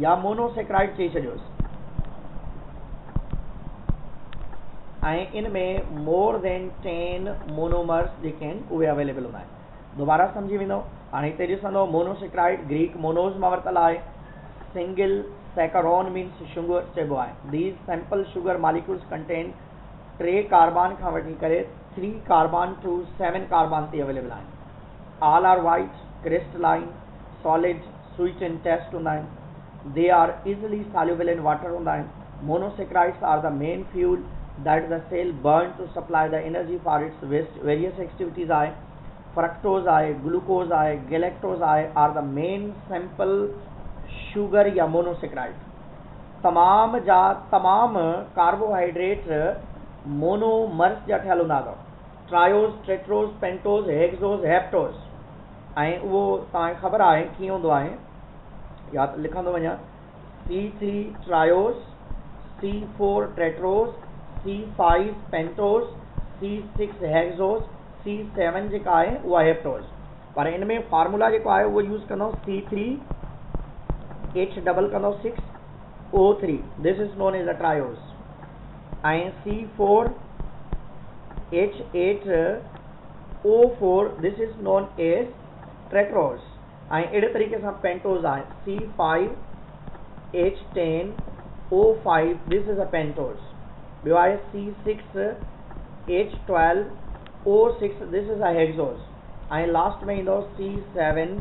या मोनोसेक्राइड चई छॾियोसि। ऐं इन में मोर देन 10 मोनोमर्स जेके आहिनि उहे अवेलेबल हूंदा आहिनि। दोबारा सम्झी वेंदो। हाणे हिते ॾिसंदो मोनोसेक्राइड ग्रीक मोनोस मां वरितल आहे। सिंगल सैकरोन मीन्स शुगर चइबो आहे। These simple sugar molecules contain 3 carbon खां वठी करे 3 कार्बन टू 7 कार्बन ते अवेलेबल आहिनि। All are white crystalline solid sweet in taste हूंदा आहिनि। They are easily soluble in water हूंदा आहिनि। Monosaccharides are the main fuel that the cell burn to supply the energy for its various activities आहे। Fructose आहे, glucose आहे, galactose आहे are the main simple sugar या monosaccharide. तमाम carbohydrate monomers जा ठहियल हूंदा अथव। Triose, tetrose, pentose, hexose, heptose. ऐं उहो तव्हांखे ख़बर आहे कीअं हूंदो आहे, या त लिखंदो वञा C3 triose, C4 tetrose, C5 pentose, C6 hexose, C7 जेका आहे उहा हेप्टोज। पर इन में फार्मूला जेको आहे उहो यूज़ कंदो C3 H डबल कंदो 6 O3 this is known as a triose. ऐं C4 H8 O4 this is known as tetrose. ऐं अहिड़े तरीक़े सां पेंटोज आहे C5 H10 O5 this is a pentose. ॿियो आहे C6 H12 O6 this is a hexose. ऐं लास्ट में ईंदो C7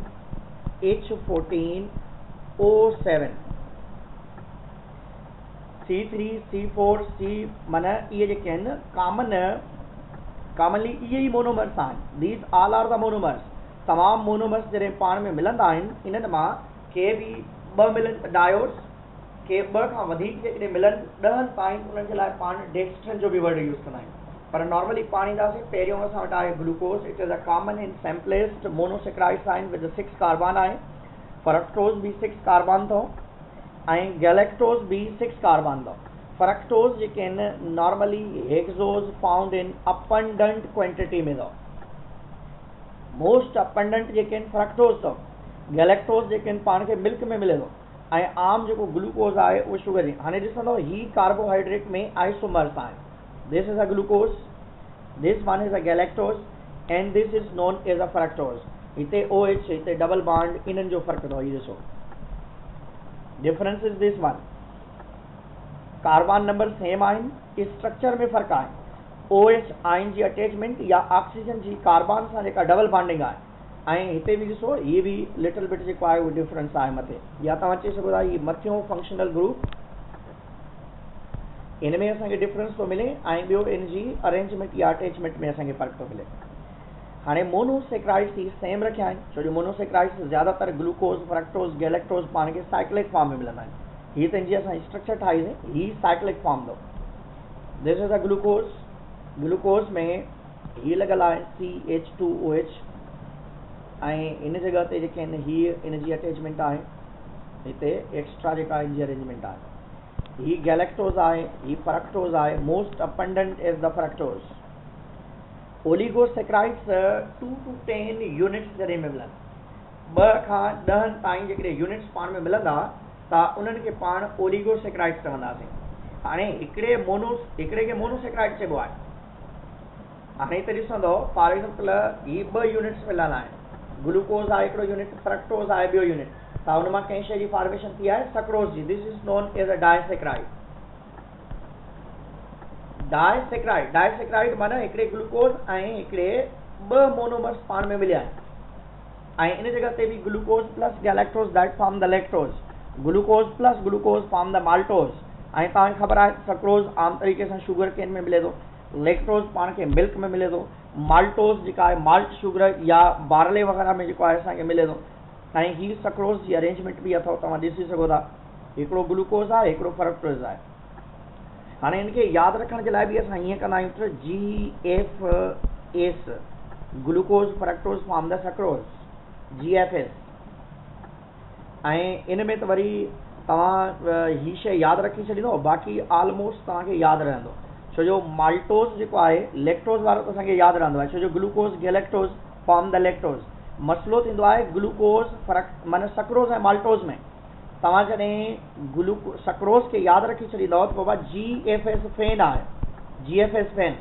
H14 O7। C3 C4 C माना इहे जेके आहिनि कॉमनली इहे ई मोनोमर्स आहिनि। These all are the monomers. तमामु मोनोमर्स जॾहिं पाण में मिलंदा आहिनि इन्हनि मां के बि 2 मिलनि डायोड्स, के 2 खां वधीक जेकॾहिं मिलनि 10 ताईं उन्हनि जे लाइ पाण डेक्स्ट्रिन जो बि वर्ड यूज़ कंदा आहियूं। पर नॉर्मली पाण ईंदासीं पहिरियों असां वटि आहे glucose. It is a common in simplest monosaccharide sign with 6 carbon आहे। फ्रक्टोज भी 6 कार्बन अथव ऐं गैलेक्टोज भी 6 कार्बन अथव। फ्रक्टोज जेके आहिनि normally hexose found in abundant quantity में अथव। मोस्ट अबंडेंट जेके आहिनि फ्रक्टोज अथव। गैलेक्टोज जेके आहिनि पाण खे मिल्क में मिले थो। ऐं आम जेको ग्लूकोज आहे उहो शुगर जी। हाणे ॾिसंदो ही कार्बोहाइड्रेट में आइसोमर्स आहिनि। This is a glucose, this one is a galactose and this is known as a fructose. हिते OH हिते डबल बॉन्ड इन्हनि जो फ़र्क़ु अथव। हीउ ॾिसो difference is this one. Carbon number same आहिनि, स्ट्रक्चर में फ़र्क़ु आहे। OH आयन जी अटैचमेंट या ऑक्सीजन जी कार्बन सां जेका डबल बॉन्डिंग आहे। ऐं हिते बि ॾिसो हीअ बि लिटिल बिट जेको आहे उहो डिफरेंस आहे मथे। या तव्हां चई सघो था हीअ मथियों फंक्शनल ग्रुप, इन में असांखे डिफरेंस थो मिले ऐं ॿियो इन जी अरेंजमेंट या अटैचमेंट में असांखे फ़र्क़ु थो मिले। हाणे मोनोसेक्राइड्स ही सेम रखिया आहिनि छो जो मोनोसेक्राइड्स ज़्यादातर ग्लूकोज, फ्रक्टोज, गैलेक्टोज पाण खे साइक्लिक फॉर्म में मिलंदा आहिनि। हीअ त जी असां स्ट्रक्चर ठाहीसीं, ही साइक्लिक फॉर्म अथव। This is a glucose. Glucose में हीअ लॻल आहे CH2OH ऐं इन जॻह ते जेके आहिनि हीअ इन जी अटैचमेंट आहे। हिते एक्स्ट्रा जेका इन जी अरेंजमेंट आहे। ही गैलेक्टोज आहे, ही फ्रक्टोज आहे। Most abundant is the fructose. Oligosaccharides 2 to 10 units जॾहिं में मिलनि, 2 खां 10 ताईं जेकॾहिं यूनिट्स पाण में मिलंदा त उन्हनि खे पाण ओलिगोसेक्राइड्स चवंदासीं। हाणे हिकिड़े खे मोनोसेक्राइड चइबो आहे। हाणे हिते ॾिसंदो फॉर एग्जाम्पल ही 2 यूनिट्स मिलंदा आहिनि। ग्लूकोज आहे हिकिड़ो यूनिट, फ्रक्टोज आहे ॿियो यूनिट। त हुन मां कंहिं शइ जी फॉर्मेशन थी आहे सक्रोज जी। This is known as a disaccharide. Disaccharide माना हिकिड़े ग्लूकोज ऐं हिकिड़े 2 मोनोमर्स पाण में मिलिया आहिनि ऐं इन जॻह ते बि glucose plus galactose that form the lactose, glucose plus glucose form the maltose. ऐं तव्हांखे ख़बर आहे सक्रोज आम तरीक़े सां शुगर केन में मिले थो, लैक्टोज पाण खे मिल्क में मिले थो, माल्टोज जेका आहे माल्ट शुगर या बारले वग़ैरह में जेको आहे असांखे मिले थो। ऐं हीअ सक्रोज जी अरेंजमेंट बि अथव, तव्हां ॾिसी सघो था। हिकिड़ो ग्लूकोज आहे, हिकिड़ो फ्रक्टोज आहे। हाणे इनखे यादि रखण जे लाइ बि असां हीअं कंदा आहियूं त GFS glucose fructose form the sucrose GFS। ऐं इन में त वरी तव्हां हीअ शइ यादि रखी छॾींदो, बाक़ी ऑलमोस्ट तव्हांखे यादि रहंदो छो जो माल्टोज जेको आहे लैक्टोज वारो त असांखे यादि रहंदो आहे, छो जो glucose galactose form the lactose. मसइलो थींदो आहे ग्लूकोज फर्क माना सक्रोज ऐं माल्टोज में। तव्हां जॾहिं सक्रोज खे यादि रखी छॾींदव त बाबा GFS फेन आहे, GFS fan,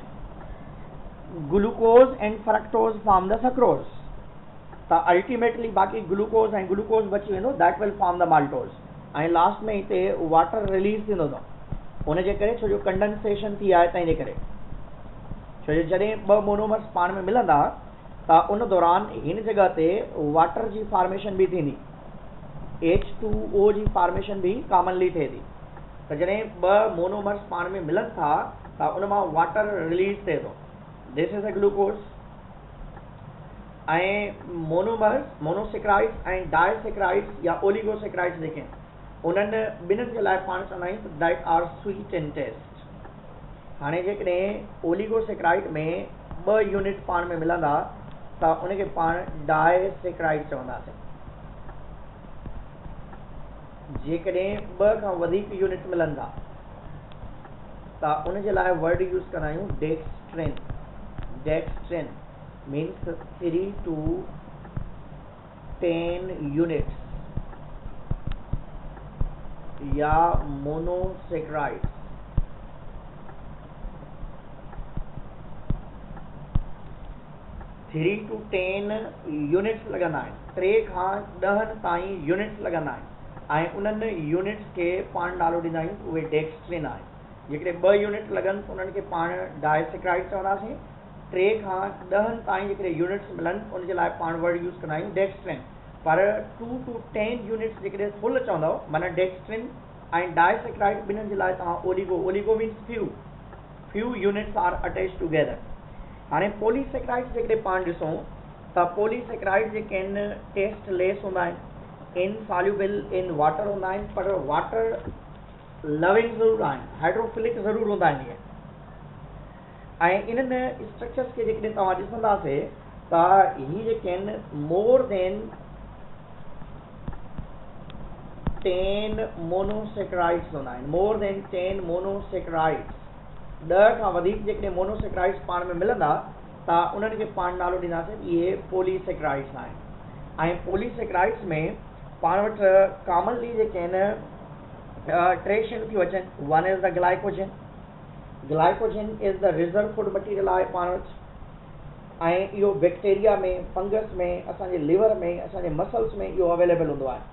glucose and fructose form the sucrose, त अल्टीमेटली बाक़ी ग्लूकोज ऐं ग्लूकोज बची वेंदो, that will form the maltose. ऐं लास्ट में हिते वाटर रिलीज थींदो अथव उनजे करे, छो जो कंडेंसेशन थी आहे तंहिंजे करे। छो जो जॾहिं ॿ मोनोमर्स पाण में मिलंदा त उन दौरान हिन जॻह ते वाटर जी फॉर्मेशन बि थींदी, H2O जी फॉर्मेशन भी कॉमनली थिए थी। त जॾहिं ॿ मोनोमर्स पाण में मिलनि था त उन मां वाटर रिलीज थिए थो, दिस इज़ अ ग्लूकोज। ऐं मोनोमर्स मोनोसेक्राइड्स ऐं डायसेक्राइड्स या ओलिगोसेक्राइड्स जेके आहिनि उन्हनि ॿिन्हिनि जे लाइ पाण चवंदा आहियूं that are sweet in taste. हाणे जेकॾहिं ओलिगोसेक्राइड में 2 यूनिट पाण में मिलंदा त उनखे पाण डायसेक्राइड चवंदासीं। जेकॾहिं 2 खां वधीक यूनिट मिलनि था त उनजे लाइ वर्ड यूज़ कंदा आहियूं dextrin. Dextrin means 3 to 10 units या मोनोसेक्राइड्स। थ्री टू 10 यूनिट्स लॻंदा आहिनि, 3 खां 10 ताईं यूनिट्स लॻंदा आहिनि ऐं उन्हनि यूनिट्स खे पाण नालो ॾींदा आहियूं उहे डेक्स्ट्रिन आहे। जेकॾहिं 2 यूनिट लॻनि त उन्हनि खे पाण डायसेक्राइड चवंदासीं, 3 खां 10 ताईं जेकॾहिं यूनिट्स मिलनि उनजे लाइ पाण वर्ड यूज़ कंदा आहियूं डेक्स्ट्रिन। पर 2 to 10 यूनिट्स जेकॾहिं फुल चवंदव माना डेक्स्ट्रिन ऐं डायसेक्राइड ॿिन्हिनि जे लाइ तव्हां oligo means few units are attach together. हाणे पॉलीसेक्राइड्स जेकॾहिं पाण ॾिसूं त पॉलीसेक्राइड जेके आहिनि टेस्ट लेस हूंदा आहिनि, इनसॉल्युबल इन वाटर हूंदा आहिनि, पर वाटर लविंग ज़रूरु आहिनि, हाइड्रोफिलिक ज़रूरु हूंदा आहिनि इहे। ऐं इन्हनि स्ट्रक्चर्स खे जेकॾहिं तव्हां ॾिसंदासीं त हीअ जेके आहिनि मोर देन 10 मोनोसेक्राइड्स हूंदा आहिनि, मोर देन 10 मोनोसेक्राइड्स। 10 खां वधीक जेकॾहिं मोनोसेक्राइड्स पाण में मिलंदा त उन्हनि खे पाण नालो ॾींदासीं इहे पॉलीसेक्राइड्स आहिनि। ऐं पॉलीसेक्राइड्स में पाण वटि कॉमनली जेके आहिनि 3 शयूं थियूं अचनि। One is the glycogen. Glycogen is the reserve food material आहे पाण वटि ऐं इहो बैक्टीरिया में, फंगस में, असांजे लिवर में, असांजे मसल्स में इहो अवेलेबल हूंदो आहे।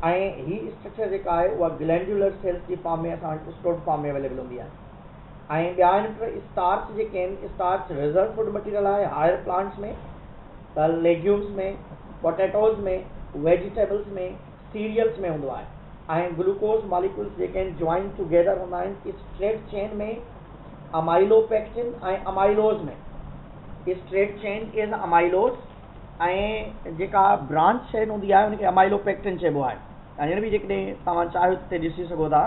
ऐं हीअ स्ट्रक्चर जेका आहे उहा ग्लैंडुलर सेल्स जी फॉर्म में असां वटि स्टोर्ड फॉर्म में अवेलेबल हूंदी आहे। ऐं ॿिया आहिनि स्टार्च जेके आहिनि, स्टार्च रिजर्व फूड मटीरियल आहे हायर प्लांट्स में, त लेग्यूम्स में, पोटैटोज़ में, वेजिटेबल्स में, सीरियल्स में हूंदो आहे। ऐं ग्लूकोज मॉलिक्यूल्स जेके आहिनि जॉइन टुगेदर हूंदा आहिनि स्ट्रेट चेन में, अमाइलोपेक्टिन ऐं अमाइलोज में। स्ट्रेट चेन इज़ अमाइलोज ऐं जेका ब्रांच चेन हूंदी आहे उनखे अमाइलोपेक्टिन चइबो आहे। ऐं हिन बि जेकॾहिं तव्हां चाहियो त ॾिसी सघो था,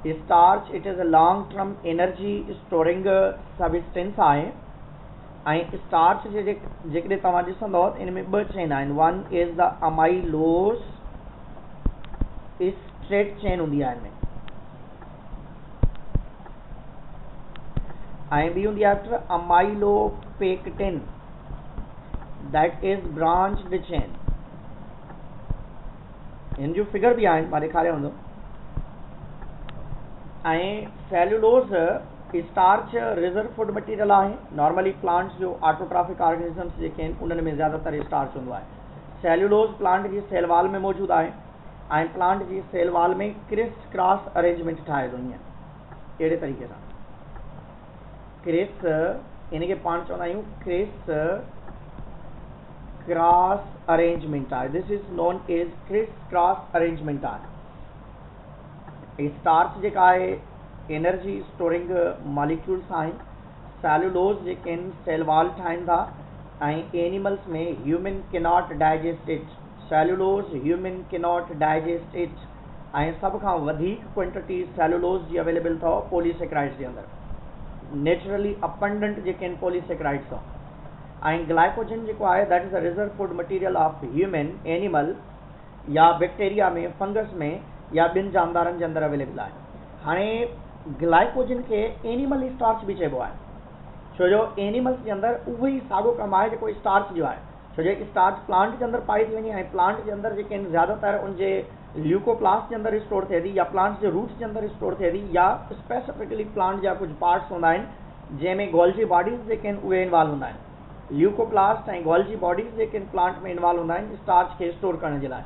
starch it is a long term energy storing substance आहे। ऐं स्टार्च जे जेकॾहिं तव्हां ॾिसंदव त इन में 2 चेन आहिनि, one is the amylose straight chain हूंदी आहे इनमें, ऐं ॿी हूंदी आहे amylopectin that is branched chain. हिन जूं फिगर बि आहिनि, मां ॾेखारियो हूंदो। ऐं cellulose starch reserve food material आहे। नॉर्मली प्लांट्स जो ऑटोट्रॉफिक ऑर्गेनिजम्स जेके आहिनि उन्हनि में ज़्यादातर स्टार्च हूंदो आहे। सेल्यूलोज प्लांट जी सेल वॉल में मौजूदु आहे ऐं प्लांट जी सेल वॉल में क्रिस क्रॉस अरेंजमेंट ठाहे थो ईअं अहिड़े तरीक़े सां। क्रिस इनखे पाण चवंदा आहियूं क्रिस क्रॉस अरेंजमेंट आहे। This is known as criss cross arrangement आहे। स्टार्च जेका आहे एनर्जी स्टोरिंग मॉलिक्यूल्स आहिनि। सेल्यूलोज जेके आहिनि सेल वॉल ठाहिनि था ऐं एनिमल्स में ह्यूमन के not digest it. Cellulose human के नॉट डाइजेस्ट इट ऐं सभ खां वधीक क्वांटिटी सेल्यूलोज जी अवेलेबल अथव पॉलीसेक्राइड्स जे अंदरि। नेचुरली अबंडेंट जेके आहिनि पॉलीसेक्राइड्स अथव। ऐं ग्लाइकोजन जेको आहे that is the reserve food material of human, animal या बैक्टीरिया में, फंगस में या ॿिनि जानदारनि जे अंदरि अवेलेबल आहे। हाणे ग्लाइकोजन के एनिमल स्टार्च भी चइबो आहे, छो जो एनिमल्स जे अंदर उहो ई साॻियो कमु आहे जेको स्टार्च जो आहे, छो जो स्टार्च प्लांट जे अंदर पाई थी वञे ऐं प्लांट जे अंदर जेके ज़्यादातर उनजे ल्यूकोप्लास्ट जे अंदर स्टोर थिए थी या प्लांट जे रूट्स जे अंदर स्टोर थिए थी या स्पेसिफिकली प्लांट जा कुछ पार्ट्स हूंदा आहिनि जंहिंमें गोल्जी बॉडीज़ जेके आहिनि उहे इन्वॉल्व हूंदा आहिनि। ल्यूकोप्लास्ट ऐं गोल्जी बॉडीज़ जेके आहिनि प्लांट में इन्वॉल्व हूंदा आहिनि स्टार्च खे स्टोर करण जे लाइ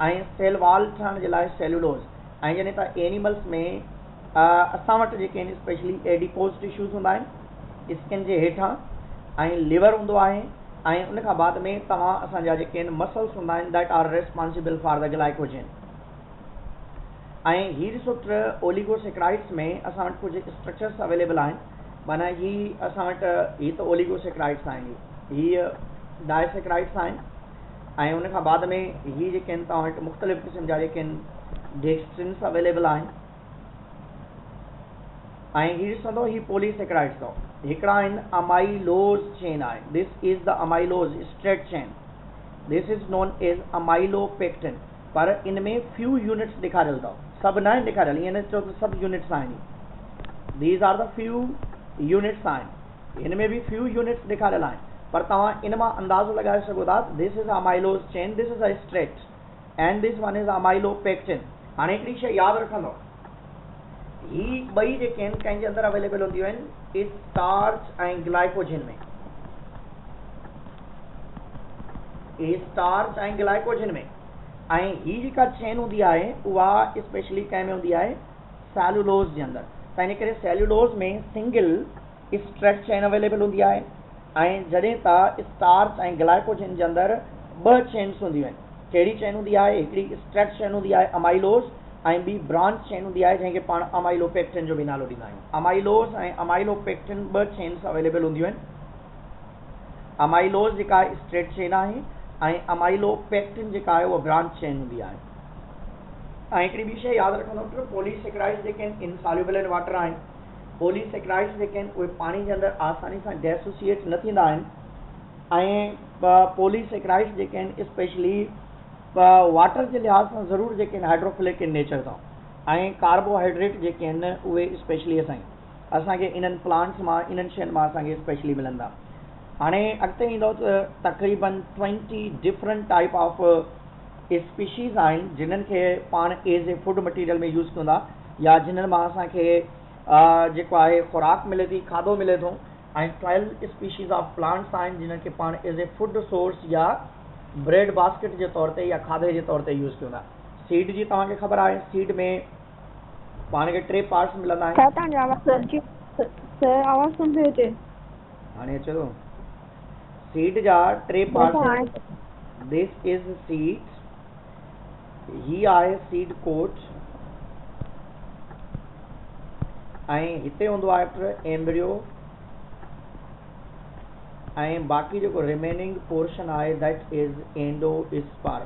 ऐं सेल वॉल ठहण जे लाइ सेल्यूलोज। ऐं जॾहिं त एनिमल्स में असां वटि जेके आहिनि स्पेशली एडिपोज टिश्यूज़ हूंदा आहिनि स्किन जे हेठां ऐं लिवर हूंदो आहे ऐं उन खां बाद में तव्हां असांजा जेके आहिनि मसल्स हूंदा आहिनि that are responsible for the glycogen. ऐं हीअ ॾिसो ओलिगोसेक्राइड्स में असां वटि कुझु स्ट्रक्चर्स अवेलेबल आहिनि, माना हीअ असां वटि हीअ त ओलिगोसेक्राइड्स आहिनि, हीअ डायसेक्राइड्स आहिनि ऐं उन खां बाद में हीअ जेके आहिनि तव्हां वटि मुख़्तलिफ़ क़िस्म जा जेके आहिनि डेक्स्ट्रिन्स अवेलेबल आहिनि ऐं हीअ ॾिसंदो हीअ पॉलीसेक्राइड्स अथव, हिकिड़ा आहिनि अमाइलोज चेन आहे, this is the amylose straight chain, this is known as amylopectin, पर इन में फ्यू यूनिट्स ॾेखारियल अथव, सभु न आहिनि ॾेखारियल, ईअं न चओ त सभु यूनिट्स आहिनि, these are the few units आहिनि, हिन में बि फ्यू यूनिट्स ॾेखारियल आहिनि, पर तव्हां इन मां अंदाज़ो लॻाए सघो था this is amylose chain, this is a straight and this one is amylopectin. हाणे हिकिड़ी शइ यादि रखंदो, ही ॿई जेके आहिनि कंहिंजे अंदरि अवेलेबल हूंदियूं आहिनि स्टार्च ऐं ग्लाइकोजन में, स्टार्च ऐं ग्लाइकोजन में, ऐं ही जेका चेन हूंदी आहे उहा स्पेशली कंहिं में हूंदी आहे सेल्यूलोज जे अंदरि, त इन करे सेल्यूलोज में सिंगल स्ट्रेट चेन अवेलेबल हूंदी आहे ऐं जॾहिं त स्टार्च ऐं ग्लाइकोजन जे अंदरि ॿ चेन्स हूंदियूं आहिनि। कहिड़ी चेन हूंदी आहे, हिकिड़ी स्ट्रेट चेन हूंदी आहे अमाइलोज ऐं ॿी ब्रांच चेन हूंदी आहे जंहिंखे पाण अमाइलोपेक्टिन जो बि नालो ॾींदा आहियूं। अमाइलोज ऐं अमाइलोपेक्टिन ॿ चेन्स अवेलेबल हूंदियूं आहिनि, अमाइलोज जेका आहे स्ट्रेट चेन आहे ऐं अमाइलोपेक्टिन जेका आहे उहा ब्रांच चेन हूंदी आहे। ऐं हिकिड़ी ॿी शइ यादि रखंदो, पॉलीसेक्राइड्स जेके आहिनि इनसॉल्युबल इन वाटर आहिनि, पॉलीसेक्राइड्स जेके आहिनि उहे पाणी जे अंदरि आसानी सां डेसोसिएट न थींदा आहिनि ऐं पॉलीसेक्राइड्स जेके आहिनि स्पेशली वाटर जे लिहाज़ सां ज़रूरु जेके आहिनि हाइड्रोफिलिक इन नेचर अथव ऐं कार्बोहाइड्रेट जेके आहिनि उहे स्पेशली असांखे इन्हनि प्लांट्स मां इन्हनि शयुनि मां असांखे स्पेशली मिलंदा। हाणे अॻिते ईंदो त तक़रीबन 20 डिफरेंट टाइप ऑफ स्पीशीज़ आहिनि जिन्हनि खे पाण एज़ ए फूड मटीरियल में यूज़ कंदा या जिन्हनि मां असांखे जेको आहे खुराक मिले थी, खाधो मिले थो, ऐं 12 स्पीशीज़ ऑफ प्लांट्स आहिनि जिन्हनि खे पाण एज़ ए फूड सोर्स या ब्रेड बास्केट जे तौर ते या खाधे जे तौर ते यूज़ कंदा। सीड जी तव्हांखे ख़बर आहे, सीड में पाण खे 3 पार्ट्स मिलंदा आहिनि। आवाज़ कोन पियो अचे, हाणे अचे थो। सीड जा 3 पार्ट्स, दिस इज़ सीड, ही आहे सीड कोट ऐं हिते हूंदो आहे एम्ब्रियो ऐं बाक़ी जेको रिमेनिंग पोर्शन आहे that is endosperm.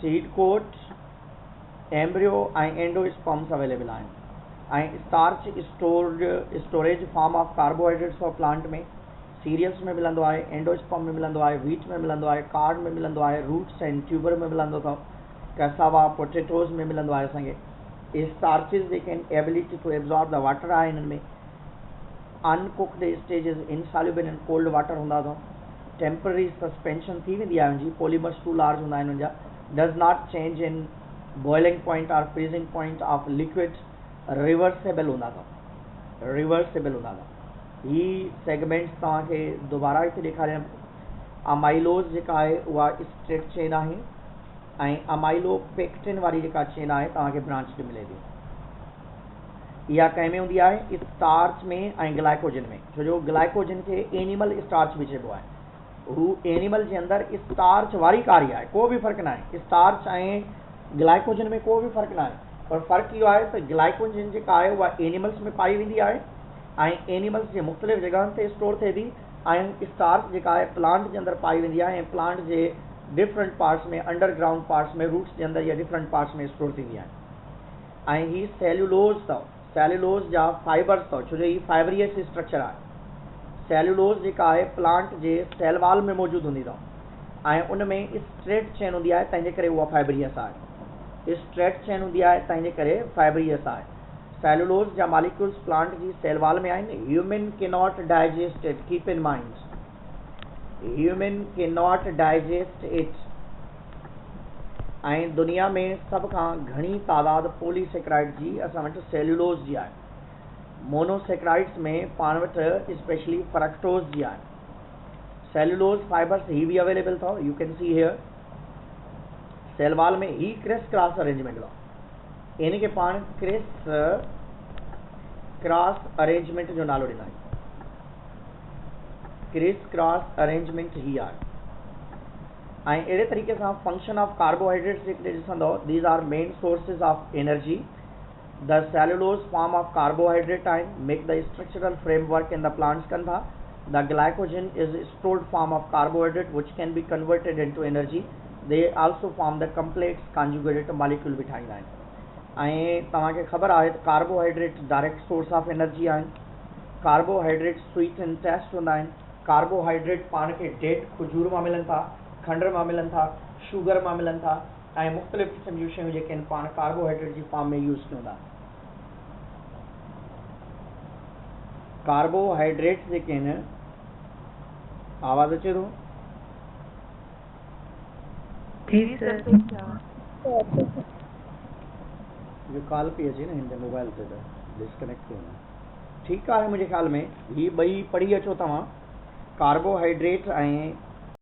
Seed coat, embryo ऐं एंडोस्पर्म्स अवेलेबल आहिनि ऐं starch storage form of carbohydrates of plant में सीरियल्स में मिलंदो आहे, एंडोस्पर्म में मिलंदो आहे, वीट में मिलंदो आहे, कार्ड में मिलंदो आहे, रूट्स एंड ट्यूबर में मिलंदो अथव, कैसावा पोटेटोज़ में मिलंदो आहे असांखे। स्टार्चिस जेके आहिनि ability to absorb the water आहे हिननि में। Uncooked stages insoluble in cold water हूंदा अथव, टेम्पररी सस्पेंशन थी वेंदी आहे हुनजी, पॉलीमर्स टू लार्ज हूंदा आहिनि हुनजा, does not change in boiling point और freezing point of liquid, reversible हूंदा अथव, रिवर्सेबल हूंदा अथव। ही सेगमेंट्स तव्हांखे दोबारा हिते ॾेखारिया। अमाइलोज जेका आहे उहा स्ट्रेट चेन आहे ऐं अमाइलोपेक्टिन वारी जेका चेन आहे तव्हांखे ब्रांच ते मिले थी। इहा कंहिं में हूंदी आहे, स्टार्च में ऐं ग्लाइकोजन में, छो जो ग्लाइकोजन खे एनिमल स्टार्च बि चइबो आहे। हू एनिमल जे अंदरि स्टार्च वारी कारी आहे, को बि फ़र्क़ु न आहे, स्टार्च ऐं ग्लाइकोजन में को बि फ़र्क़ु न आहे, पर फ़र्क़ु इहो आहे त ग्लाइकोजन जेका आहे उहा एनिमल्स में पाई वेंदी आहे ऐं एनिमल्स जे मुख़्तलिफ़ जॻहनि ते स्टोर थिए थी ऐं स्टार्च जेका आहे प्लांट जे अंदरि पाई वेंदी आहे ऐं प्लांट जे डिफरेंट पार्ट्स में, अंडरग्राउंड पार्ट्स में, रूट्स जे अंदरि या डिफरेंट पार्ट्स में स्टोर थींदी आहे। ऐं ही सेल्यूलोज अथव, सेल्यूलोज जा फाइबर्स अथव, छो जो ही फाइबरियस स्ट्रक्चर आहे। सेल्यूलोज जेका आहे प्लांट जे सेल वॉल में मौजूदु हूंदी अथव ऐं उन में स्ट्रेट चेन हूंदी आहे, तंहिंजे करे उहा फाइबरियस आहे। स्ट्रेट चेन हूंदी आहे तंहिंजे करे फाइब्रियस आहे। सेलुलोज जा मॉलिक्यूल्स प्लांट जी सेल वॉल में आहिनि। ह्यूमन के not digest it, keep in mind, human के नॉट डाइजेस्ट इट। ऐं दुनिया में सभ खां घणी तादाद पॉलीसेक्राइड जी असां वटि सेल्यूलोज जी आहे। मोनोसेक्राइड्स में पाण वटि स्पेशली फ्रक्टोज जी आहे। सेल्यूलोज फाइबर्स ही भी अवेलेबल अथव, you can see here. Cell wall में ही क्रिस क्रॉस अरेंजमेंट अथव, इन खे पाण क्रिस क्रॉस अरेंजमेंट जो नालो ॾींदा आहियूं। क्रिस क्रॉस अरेंजमेंट ही आहे। ऐं अहिड़े तरीक़े सां फंक्शन ऑफ कार्बोहाइड्रेट्स जेकॾहिं ॾिसंदव, these are main sources of energy. The cellulose form of carbohydrate आहिनि, make the structural framework in the plants कनि था। The glycogen is stored form of carbohydrate which can be converted into energy. They also form the complex conjugated molecule बि ठाहींदा आहिनि। ऐं तव्हांखे ख़बर आहे त carbohydrate direct source of energy आहिनि। कार्बोहाइड्रेट स्वीट एंड टेस्ट हूंदा आहिनि। कार्बोहाइड्रेट पाण खे डेट खजूर मां मिलनि था, खंड मां मिलनि था, शुगर मां मिलनि था, ऐं मुख़्तलिफ़ क़िस्म जूं शयूं जेके आहिनि पाण कार्बोहाइड्रेट जी फॉर्म में यूज़ कयूं था। कार्बोहाइड्रेट्स जेके आहिनि, आवाज़ अचे थो? जी सर। जो कॉल पई अचे न हिन मोबाइल ते त डिस्कनेक्ट थी वञे। ठीकु आहे, मुंहिंजे ख़्याल में ही ॿई पढ़ी अचो तव्हां, कार्बोहाइड्रेट ऐं